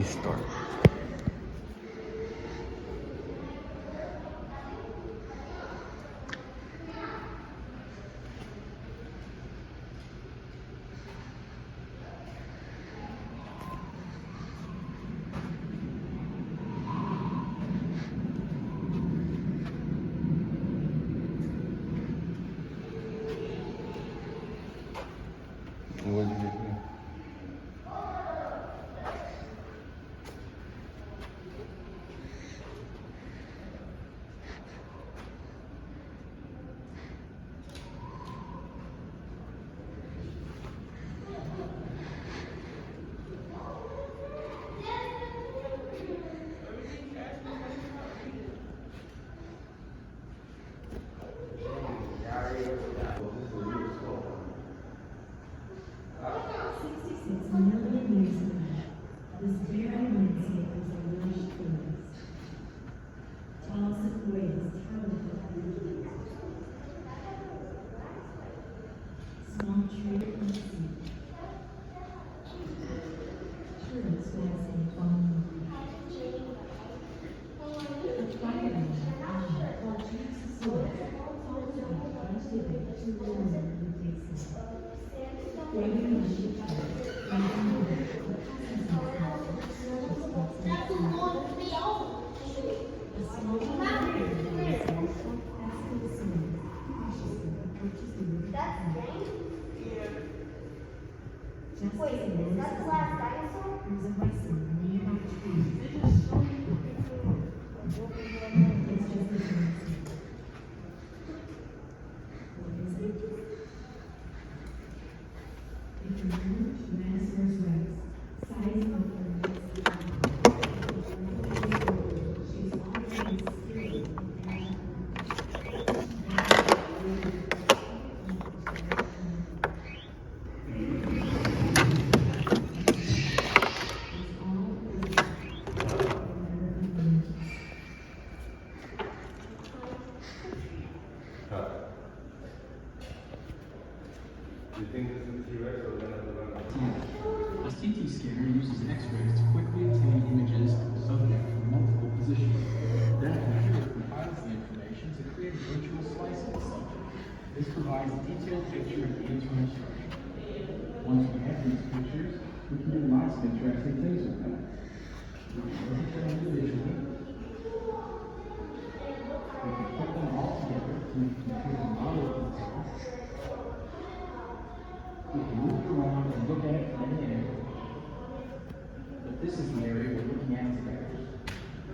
Start. What did you do? Wait, is that the last dinosaur? Do you think this is a T-Rex or one of the A CT scanner uses X-rays to quickly obtain images of the subject from multiple positions. Then a computer compiles the information to create a virtual slice of the subject. This provides a detailed picture of the internal structure. Once we have these pictures, we can do lots of interesting things with them. We can look at them individually. We can put them all together to make a computer model of themselves. We can move it around and look at it from any angle. But this is the area we're looking at today.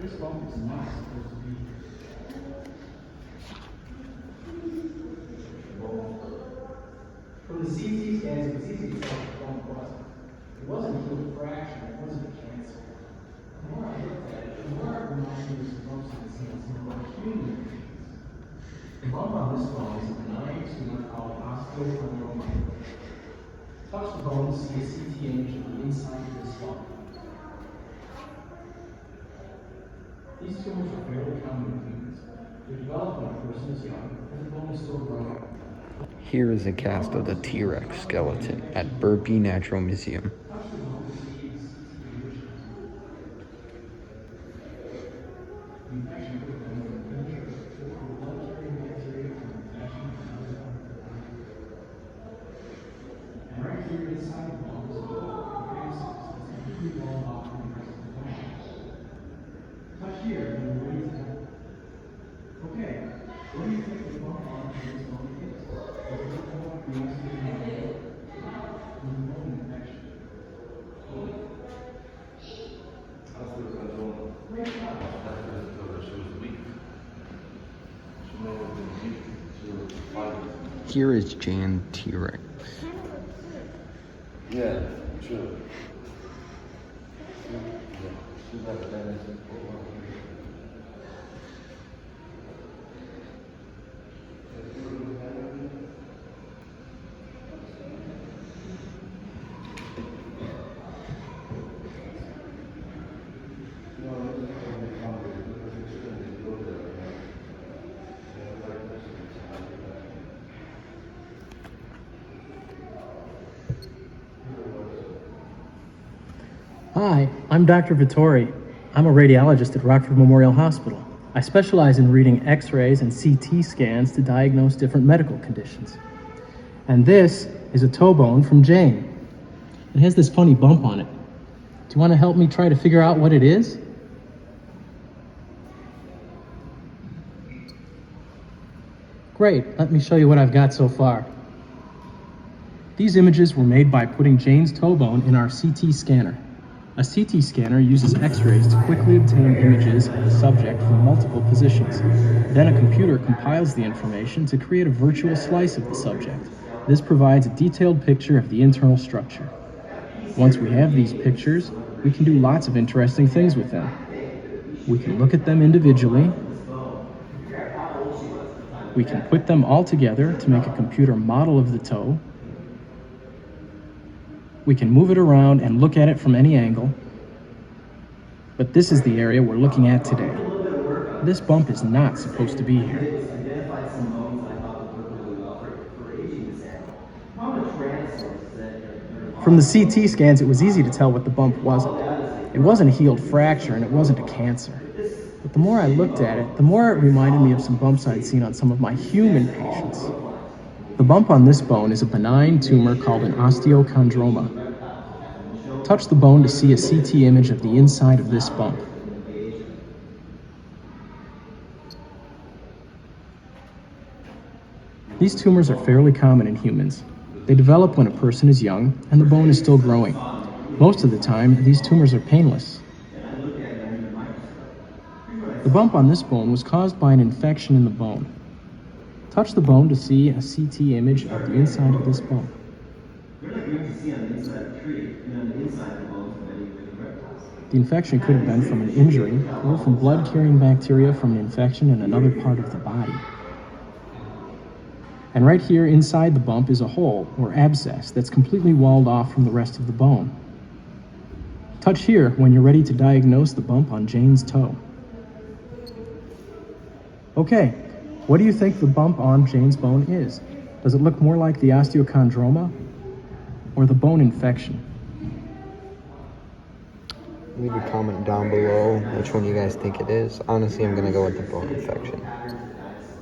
This bump is not supposed to be here. From the CT scans, it was easy to tell what the bump was. It wasn't a human fraction, it wasn't a cancer. The more I looked at it, the more it reminded me of most of the scenes in more human things. The bump on this bone is a benign tumor called osteochondromyoma. Touch the bone to see a CT image of the inside of this bone. These tumors are fairly common in humans. They develop when a person is young, and the bone is still growing. Here is a cast of the T-Rex skeleton at Burpee Natural Museum. Touch the bone to see the CT image. The infection could have been from a pincher or blood-carrying bacteria from infection and other parts. And right here inside the bone is a bone that's completely walled off from the rest of the bone. Touch here and we're ready to help. Okay, what do you think the bump on this bone is? Does it look more like the osteochondromyoma or the bone infection? Great job. Here is Jan T-Rex. Yeah, sure. She's like a dinosaur. Hi, I'm Dr. Vittori. I'm a radiologist at Rockford Memorial Hospital. I specialize in reading X-rays and CT scans to diagnose different medical conditions. And this is a toe bone from Jane. It has this funny bump on it. Do you want to help me try to figure out what it is? Great, let me show you what I've got so far. These images were made by putting Jane's toe bone in our CT scanner. A CT scanner uses X-rays to quickly obtain images of the subject from multiple positions. Then a computer compiles the information to create a virtual slice of the subject. This provides a detailed picture of the internal structure. Once we have these pictures, we can do lots of interesting things with them. We can look at them individually. We can put them all together to make a computer model of the toe. We can move it around and look at it from any angle. But this is the area we're looking at today. This bump is not supposed to be here. From the CT scans, it was easy to tell what the bump wasn't. It wasn't a healed fracture and it wasn't a cancer. But the more I looked at it, the more it reminded me of some bumps I'd seen on some of my human patients. The bump on this bone is a benign tumor called an osteochondroma. Touch the bone to see a CT image of the inside of this bump. These tumors are fairly common in humans. They develop when a person is young and the bone is still growing. Most of the time, these tumors are painless. The bump on this bone was caused by an infection in the bone. Touch the bone to see a CT image of the inside of this bone. The infection could have been from an injury or from blood-carrying bacteria from an infection in another part of the body. And right here inside the bump is a hole or abscess that's completely walled off from the rest of the bone. Touch here when you're ready to diagnose the bump on Jane's toe. Okay, what do you think the bump on Jane's bone is? Does it look more like the osteochondroma or the bone infection? Leave a comment down below which one you guys think it is. Honestly, I'm going to go with the bone infection.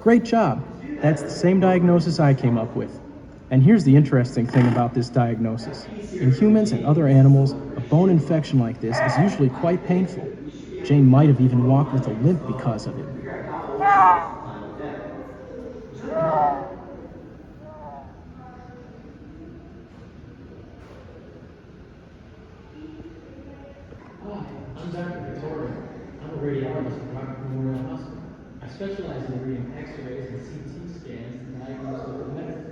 Great job. That's the same diagnosis I came up with. And here's the interesting thing about this diagnosis. In humans and other animals, a bone infection like this is usually quite painful. Jane might have even walked with a limp because of it. Hi, I'm Dr. Vittori. I'm a radiologist at Rockford Memorial Hospital. I specialize in reading X-rays and CT scans to diagnose different medical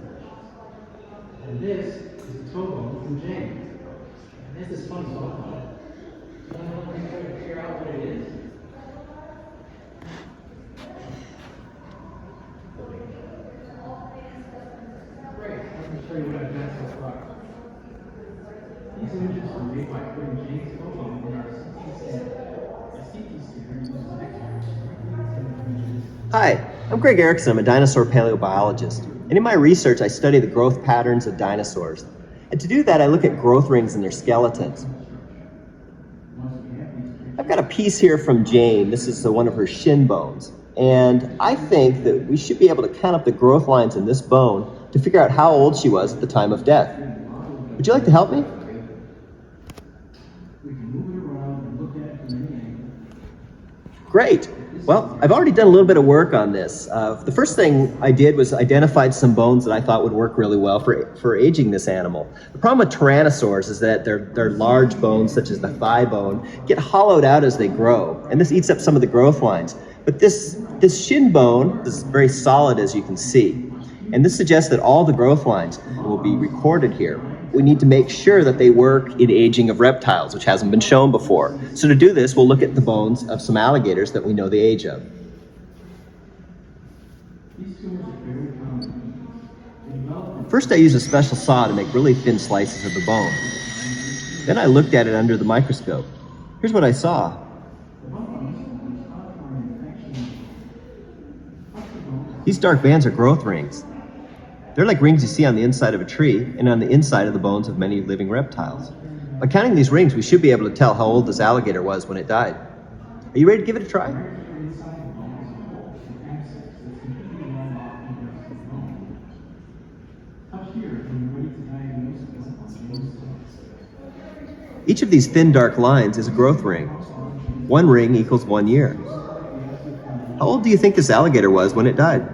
conditions. And this is a toe bone from Jane. And there's this funny bump on it. Do you want to help me try to figure out what it is? Great. Let me show you what I've got so far. These images were made by putting Jane's toe bone in our CT scanner. A CT scanner uses X-rays. Hi, I'm Greg Erickson. I'm a dinosaur paleobiologist. And in my research, I study the growth patterns of dinosaurs. And to do that, I look at growth rings in their skeletons. I've got a piece here from Jane. This is one of her shin bones. And I think that we should be able to count up the growth lines in this bone to figure out how old she was at the time of death. Would you like to help me? Great. Well, I've already done a little bit of work on this. The first thing I did was identified some bones that I thought would work really well for aging this animal. The problem with Tyrannosaurs is that their large bones, such as the thigh bone, get hollowed out as they grow, and this eats up some of the growth lines. But this shin bone is very solid, as you can see, and this suggests that all the growth lines will be recorded here. We need to make sure that they work in aging of reptiles, which hasn't been shown before. So to do this, we'll look at the bones of some alligators that we know the age of. First, I used a special saw to make really thin slices of the bone. Then I looked at it under the microscope. Here's what I saw. These dark bands are growth rings. They're like rings you see on the inside of a tree and on the inside of the bones of many living reptiles. By counting these rings, we should be able to tell how old this alligator was when it died. Are you ready to give it a try? Each of these thin dark lines is a growth ring. One ring equals 1 year. How old do you think this alligator was when it died?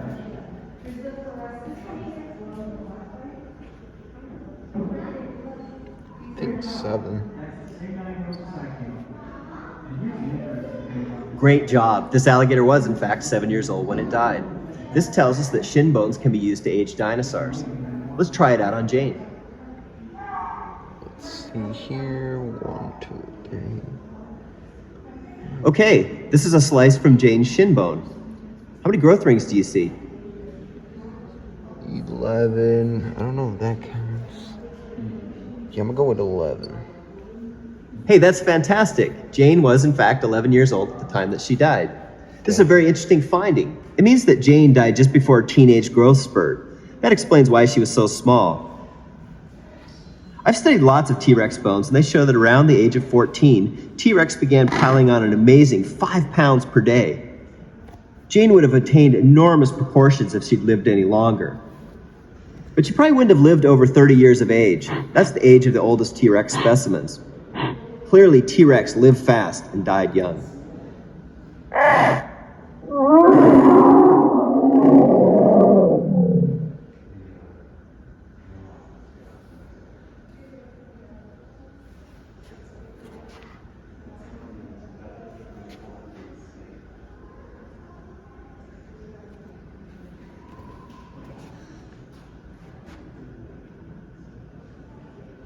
I think 7. Great job. This alligator was in fact 7 years old when it died. This tells us that shin bones can be used to age dinosaurs. Let's try it out on Jane. Let's see here. 1, 2, 3. Okay, this is a slice from Jane's shin bone. How many growth rings do you see? 11. I don't know if that counts. Yeah, I'm gonna go with 11. Hey, that's fantastic. Jane was in fact 11 years old at the time that she died. This is a very interesting finding. It means that Jane died just before a teenage growth spurt. That explains why she was so small. I've studied lots of T-Rex bones, and they show that around the age of 14, T-Rex began piling on an amazing 5 pounds per day. Jane would have attained enormous proportions if she'd lived any longer. But she probably wouldn't have lived over 30 years of age. That's the age of the oldest T-Rex specimens. Clearly, T-Rex lived fast and died young.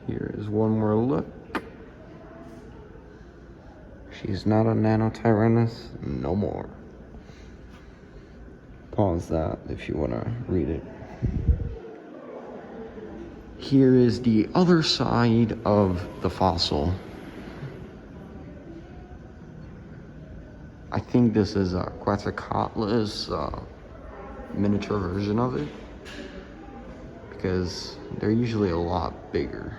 Here is one more look. She's not a Nanotyrannus no more. Pause that if you want to read it. Here is the other side of the fossil. I think this is a Quetzalcoatlus miniature version of it, because they're usually a lot bigger.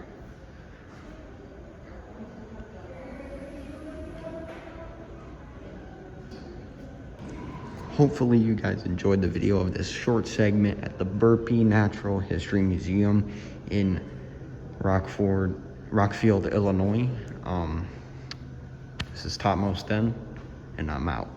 Hopefully you guys enjoyed the video of this short segment at the Burpee Natural History Museum in Rockfield, Illinois. This is Topmost Den, and I'm out.